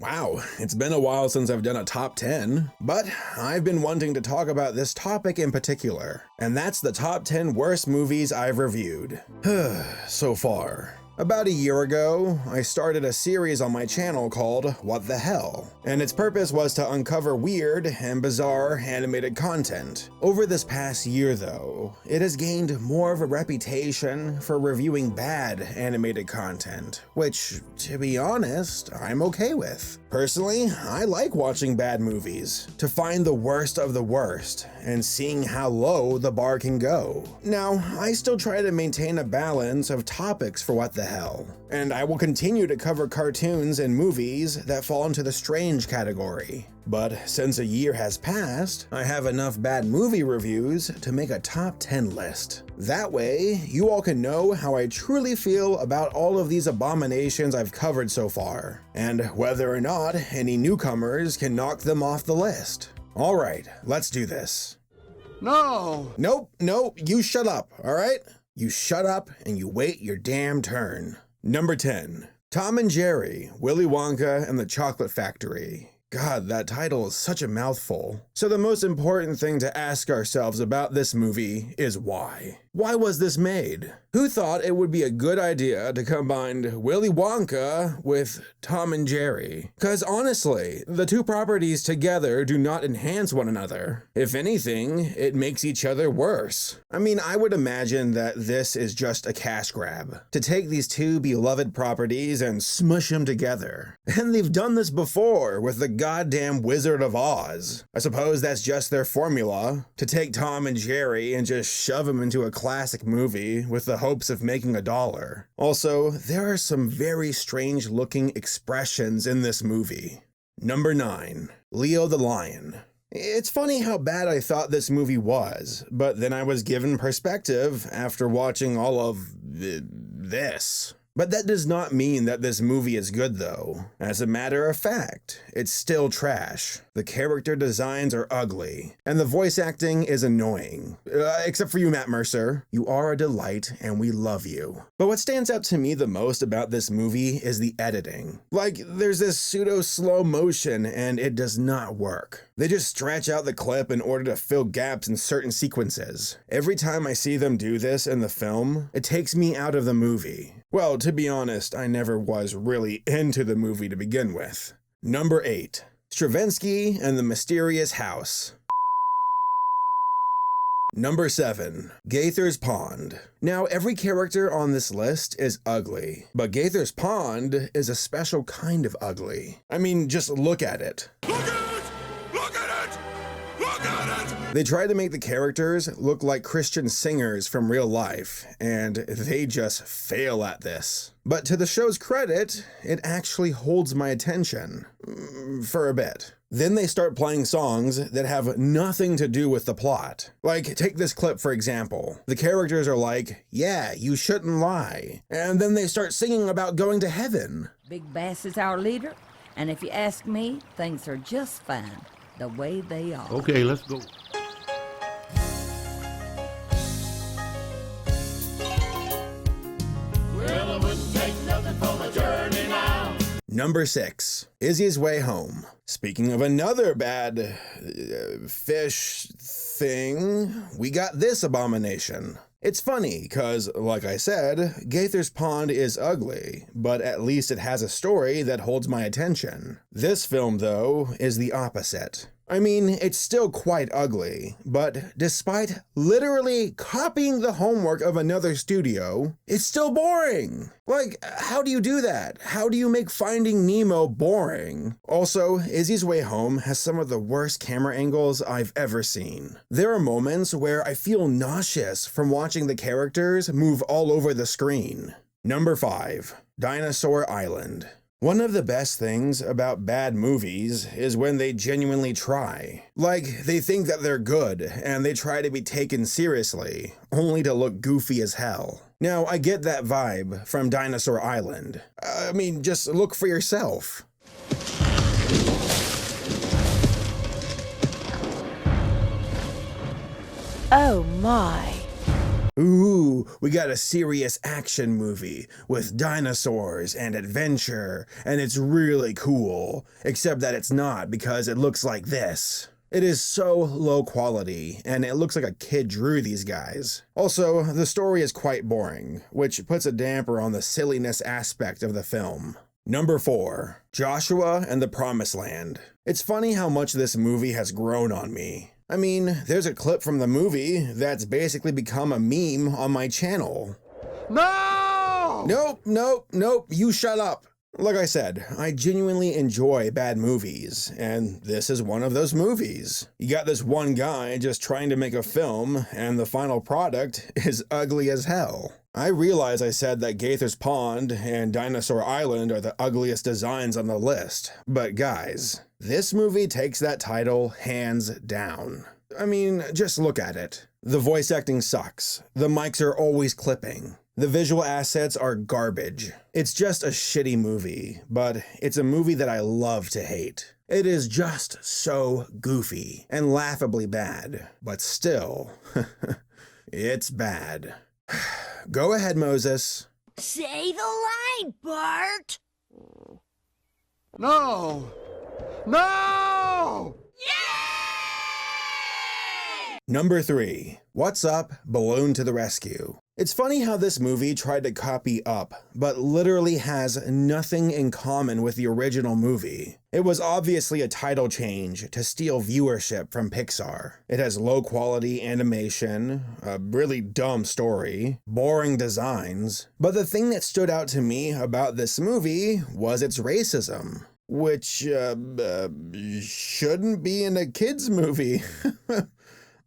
Wow, it's been a while since I've done a top 10, but I've been wanting to talk about this topic in particular, and that's the top 10 worst movies I've reviewed so far. About a year ago, I started a series on my channel called What the Hell, and its purpose was to uncover weird and bizarre animated content. Over this past year though, it has gained more of a reputation for reviewing bad animated content, which, to be honest, I'm okay with. Personally, I like watching bad movies, to find the worst of the worst, and seeing how low the bar can go. Now, I still try to maintain a balance of topics for What the Hell, and I will continue to cover cartoons and movies that fall into the strange category. But since a year has passed, I have enough bad movie reviews to make a top 10 list. That way, you all can know how I truly feel about all of these abominations I've covered so far, and whether or not any newcomers can knock them off the list. Alright, let's do this. No! Nope, you shut up, alright? You shut up and you wait your damn turn. Number 10. Tom and Jerry, Willy Wonka and the Chocolate Factory. God, that title is such a mouthful. So the most important thing to ask ourselves about this movie is why? Why was this made? Who thought it would be a good idea to combine Willy Wonka with Tom and Jerry? Cause honestly, the two properties together do not enhance one another. If anything, it makes each other worse. I mean, I would imagine that this is just a cash grab, to take these two beloved properties and smush them together. And they've done this before with the goddamn Wizard of Oz. I suppose that's just their formula, to take Tom and Jerry and just shove them into a classic movie with the hopes of making $1. Also, there are some very strange looking expressions in this movie. Number 9. Leo the Lion. It's funny how bad I thought this movie was, but then I was given perspective after watching all of this. But that does not mean that this movie is good though. As a matter of fact, it's still trash. The character designs are ugly, and the voice acting is annoying. Except for you, Matt Mercer. You are a delight, and we love you. But what stands out to me the most about this movie is the editing. Like, there's this pseudo slow motion, and it does not work. They just stretch out the clip in order to fill gaps in certain sequences. Every time I see them do this in the film, it takes me out of the movie. Well, to be honest, I never was really into the movie to begin with. Number 8. Stravinsky and the Mysterious House. Number 7. Gaither's Pond. Now, every character on this list is ugly, but Gaither's Pond is a special kind of ugly. I mean, just look at it. Look at it! Look at it! Look at it! They try to make the characters look like Christian singers from real life, and they just fail at this. But to the show's credit, it actually holds my attention. For a bit. Then they start playing songs that have nothing to do with the plot. Like, take this clip for example. The characters are like, yeah, you shouldn't lie. And then they start singing about going to heaven. Big Bass is our leader, and if you ask me, things are just fine, the way they are. Okay, let's go. Well, I wouldn't take nothing for my journey now. Number 6. IZZIE'S Way Home. Speaking of another bad fish thing, we got this abomination. It's funny, cause, like I said, Gaither's Pond is ugly, but at least it has a story that holds my attention. This film, though, is the opposite. I mean, it's still quite ugly, but despite literally copying the homework of another studio, it's still boring. Like, how do you do that? How do you make Finding Nemo boring? Also, IZZIE'S Way Home has some of the worst camera angles I've ever seen. There are moments where I feel nauseous from watching the characters move all over the screen. Number 5. Dinosaur Island. One of the best things about bad movies is when they genuinely try. Like, they think that they're good, and they try to be taken seriously, only to look goofy as hell. Now, I get that vibe from Dinosaur Island. I mean, just look for yourself. Oh my. Ooh, we got a serious action movie with dinosaurs and adventure, and it's really cool, except that it's not because it looks like this. It is so low quality, and it looks like a kid drew these guys. Also, the story is quite boring, which puts a damper on the silliness aspect of the film. Number 4, Joshua and the Promised Land. It's funny how much this movie has grown on me. I mean, there's a clip from the movie that's basically become a meme on my channel. No! Nope, you shut up. Like I said, I genuinely enjoy bad movies, and this is one of those movies. You got this one guy just trying to make a film, and the final product is ugly as hell. I realize I said that Gaither's Pond and Dinosaur Island are the ugliest designs on the list, but guys, this movie takes that title hands down. I mean, just look at it. The voice acting sucks. The mics are always clipping. The visual assets are garbage. It's just a shitty movie, but it's a movie that I love to hate. It is just so goofy and laughably bad, but still, it's bad. Go ahead, Moses. Say the line, Bart! No! No! Number 3, What's Up? Balloon to the Rescue. It's funny how this movie tried to copy Up, but literally has nothing in common with the original movie. It was obviously a title change to steal viewership from Pixar. It has low quality animation, a really dumb story, boring designs, but the thing that stood out to me about this movie was its racism. Which, shouldn't be in a kid's movie.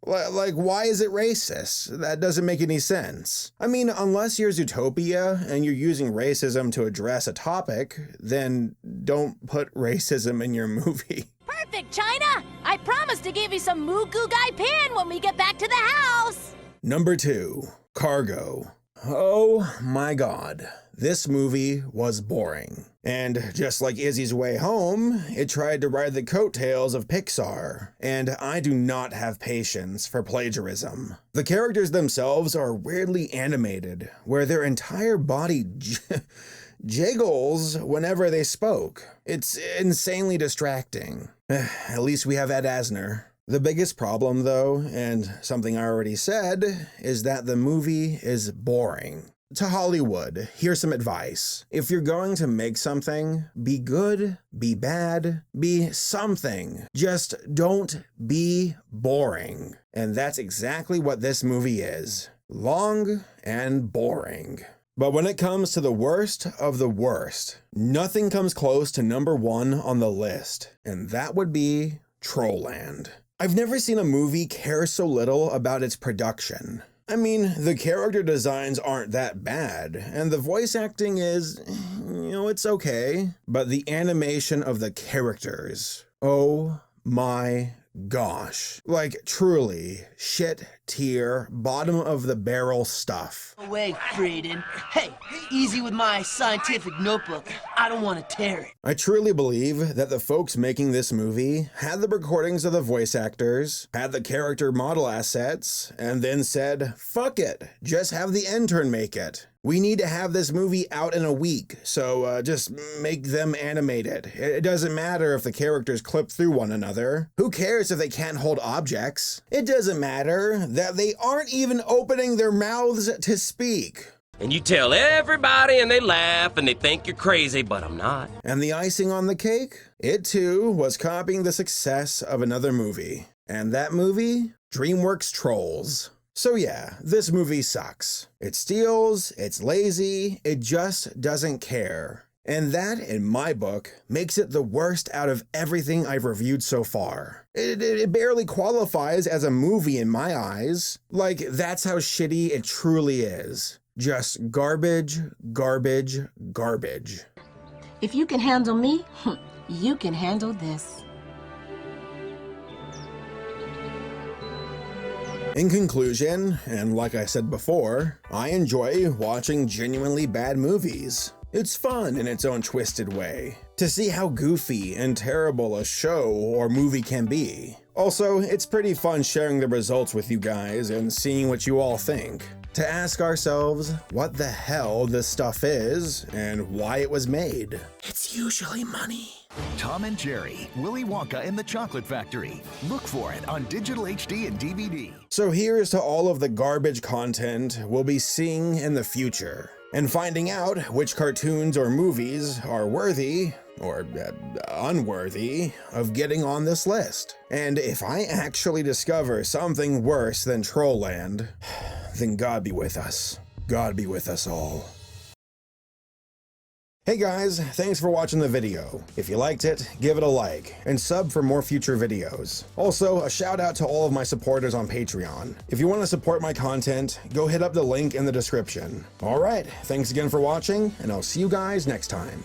Like, why is it racist? That doesn't make any sense. I mean, unless you're Zootopia and you're using racism to address a topic, then don't put racism in your movie. Perfect, China! I promise to give you some Moo Goo Gai Pan when we get back to the house! Number 2, Cargo. Oh my god, this movie was boring. And just like Izzy's Way Home, it tried to ride the coattails of Pixar, and I do not have patience for plagiarism. The characters themselves are weirdly animated, where their entire body jiggles whenever they spoke. It's insanely distracting. At least we have Ed Asner. The biggest problem, though, and something I already said, is that the movie is boring. To Hollywood, here's some advice. If you're going to make something, be good, be bad, be something. Just don't be boring. And that's exactly what this movie is. Long and boring. But when it comes to the worst of the worst, nothing comes close to number 1 on the list, and that would be TROLLAND. I've never seen a movie care so little about its production. I mean, the character designs aren't that bad, and the voice acting is, it's okay. But the animation of the characters, oh my gosh. Like, truly, shit tier, bottom of the barrel stuff. Away, Friedan. Hey, easy with my scientific notebook. I don't want to tear it. I truly believe that the folks making this movie had the recordings of the voice actors, had the character model assets, and then said, fuck it, just have the intern make it. We need to have this movie out in a week, so just make them animate it. It doesn't matter if the characters clip through one another. Who cares if they can't hold objects? It doesn't matter that they aren't even opening their mouths to speak. And you tell everybody and they laugh and they think you're crazy, but I'm not. And the icing on the cake? It too was copying the success of another movie. And that movie? DreamWorks Trolls. So yeah, this movie sucks. It steals, it's lazy, it just doesn't care. And that, in my book, makes it the worst out of everything I've reviewed so far. It barely qualifies as a movie in my eyes. Like, that's how shitty it truly is. Just garbage, garbage, garbage. If you can handle me, you can handle this. In conclusion, and like I said before, I enjoy watching genuinely bad movies. It's fun in its own twisted way, to see how goofy and terrible a show or movie can be. Also, it's pretty fun sharing the results with you guys and seeing what you all think. to ask ourselves what the hell this stuff is and why it was made. It's usually money. Tom and Jerry, Willy Wonka and the Chocolate Factory. Look for it on digital HD and DVD. So here's to all of the garbage content we'll be seeing in the future, and finding out which cartoons or movies are worthy or unworthy of getting on this list. And if I actually discover something worse than TROLLAND, then God be with us. God be with us all. Hey guys, thanks for watching the video. If you liked it, give it a like, and sub for more future videos. Also, a shout out to all of my supporters on Patreon. If you want to support my content, go hit up the link in the description. Alright, thanks again for watching, and I'll see you guys next time.